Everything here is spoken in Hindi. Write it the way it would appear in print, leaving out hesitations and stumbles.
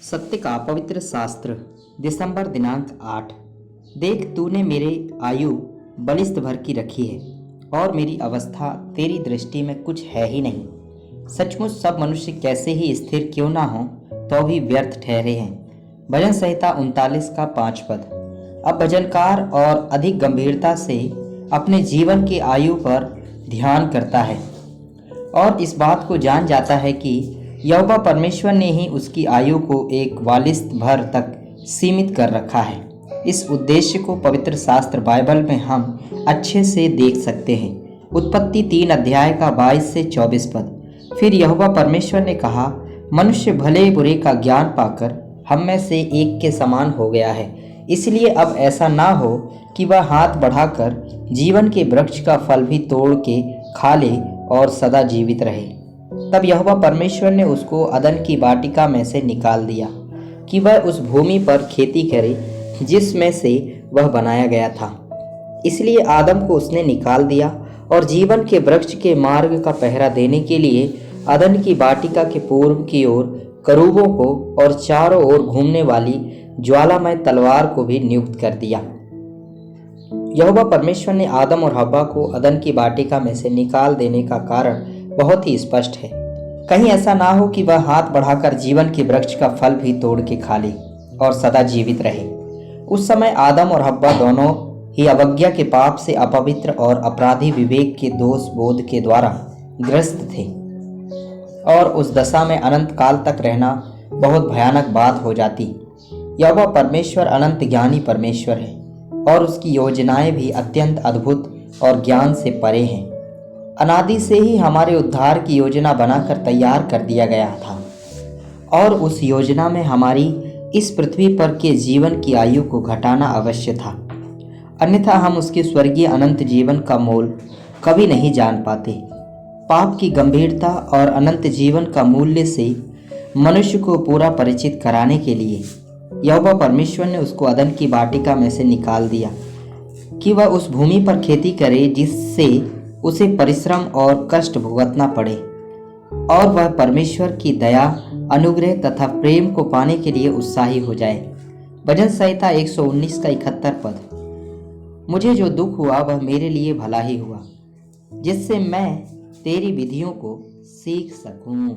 सत्य का पवित्र शास्त्र दिसंबर दिनांक 8। देख तूने मेरे आयु बलिष्ठ भर की रखी है और मेरी अवस्था तेरी दृष्टि में कुछ है ही नहीं। सचमुच सब मनुष्य कैसे ही स्थिर क्यों ना हो तो भी व्यर्थ ठहरे हैं। भजन संहिता 39 का 5 पद। अब भजनकार और अधिक गंभीरता से अपने जीवन की आयु पर ध्यान करता है और इस बात को जान जाता है कि यहोवा परमेश्वर ने ही उसकी आयु को एक वालिस्त भर तक सीमित कर रखा है। इस उद्देश्य को पवित्र शास्त्र बाइबल में हम अच्छे से देख सकते हैं। उत्पत्ति 3 अध्याय का 22 से 24 पद। फिर यहोवा परमेश्वर ने कहा, मनुष्य भले बुरे का ज्ञान पाकर हम में से एक के समान हो गया है, इसलिए अब ऐसा ना हो कि वह हाथ बढ़ाकर जीवन के वृक्ष का फल भी तोड़ के खा ले और सदा जीवित रहे। तब यहोवा परमेश्वर ने उसको अदन की वाटिका में से निकाल दिया कि वह उस भूमि पर खेती करे जिसमें से वह बनाया गया था। इसलिए आदम को उसने निकाल दिया और जीवन के वृक्ष के मार्ग का पहरा देने के लिए अदन की वाटिका के पूर्व की ओर करूबों को और चारों ओर घूमने वाली ज्वालामय तलवार को भी नियुक्त कर दिया। यहोवा परमेश्वर ने आदम और हव्वा को अदन की वाटिका में से निकाल देने का कारण बहुत ही स्पष्ट है। कहीं ऐसा ना हो कि वह हाथ बढ़ाकर जीवन के वृक्ष का फल भी तोड़ के खा ले और सदा जीवित रहे। उस समय आदम और हव्वा दोनों ही अवज्ञा के पाप से अपवित्र और अपराधी विवेक के दोष बोध के द्वारा ग्रस्त थे और उस दशा में अनंत काल तक रहना बहुत भयानक बात हो जाती। यहोवा परमेश्वर अनंत ज्ञानी परमेश्वर है और उसकी योजनाएं भी अत्यंत अद्भुत और ज्ञान से परे हैं। अनादि से ही हमारे उद्धार की योजना बनाकर तैयार कर दिया गया था और उस योजना में हमारी इस पृथ्वी पर के जीवन की आयु को घटाना अवश्य था, अन्यथा हम उसके स्वर्गीय अनंत जीवन का मोल कभी नहीं जान पाते। पाप की गंभीरता और अनंत जीवन का मूल्य से मनुष्य को पूरा परिचित कराने के लिए यहोवा परमेश्वर ने उसको अदन की वाटिका में से निकाल दिया कि वह उस भूमि पर खेती करे जिससे उसे परिश्रम और कष्ट भुगतना पड़े और वह परमेश्वर की दया, अनुग्रह तथा प्रेम को पाने के लिए उत्साही हो जाए। भजन संहिता 119 का 71 पद। मुझे जो दुख हुआ वह मेरे लिए भला ही हुआ, जिससे मैं तेरी विधियों को सीख सकूं।